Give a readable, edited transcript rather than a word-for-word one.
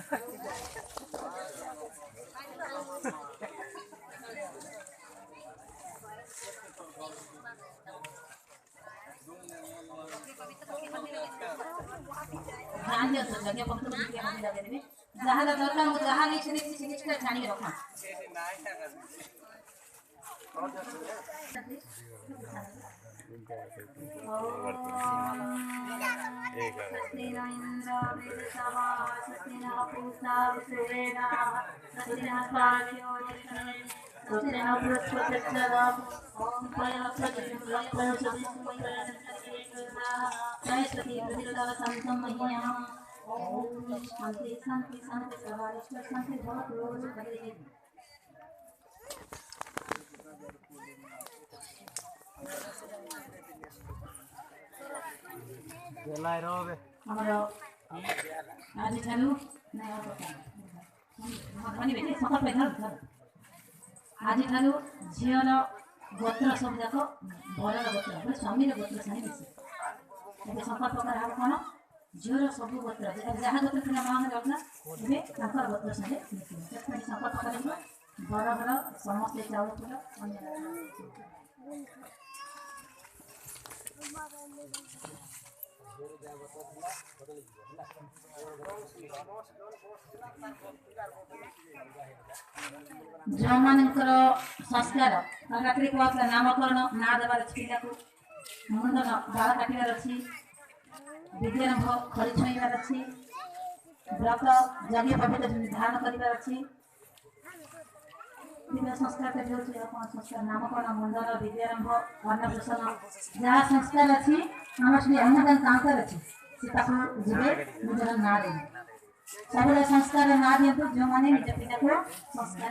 ध्यान दियो जगह पक्ष में क्या हम लगे देबे जहां दरकार हो जहां नहीं छने जिनिस का जानी रखा शांति शांति शांति सर्वारिष्ट शांति बहुत रोज करेगी गेलाय रोबे हमारा आज चालू नहीं हो सकता मानी बेटे सफल पे धर आज चालू झियर गोत्र सब जाको बरर गोत्र स्वामी गोत्र सानी बेसी ଏବେ संकल्प करा कोन झियर सब गोत्र जहाँ गोत्र पिला मांग रखना ଏବେ ତାଙ୍କର ଗୋତ୍ର ସାଙ୍ଗେ ମିଶିବ ସେଥିପାଇଁ संकल्प କରିବ ବଡ଼ ବଡ଼ ସମସ୍ତେ ଚାଉଳ ଫୁଲ जो मानकर संस्कार रात्रि को नामकरण ना देवार पिला को मुंडन बाल काटार अच्छी विद्यारंभ खरी छुईबार अच्छी व्रत यज्ञ पवित्र धारण करार अच्छी विभिन्न संस्कार संस्कार नामकरण मुंडन विद्यारंभ अन्नप्राशन जहाँ संस्कार अच्छी आम श्री अन्नदान काउंटर अच्छी जीवे निजर ना दे सब संस्कार ना दिंतु जो मैंने निज पिला को संस्कार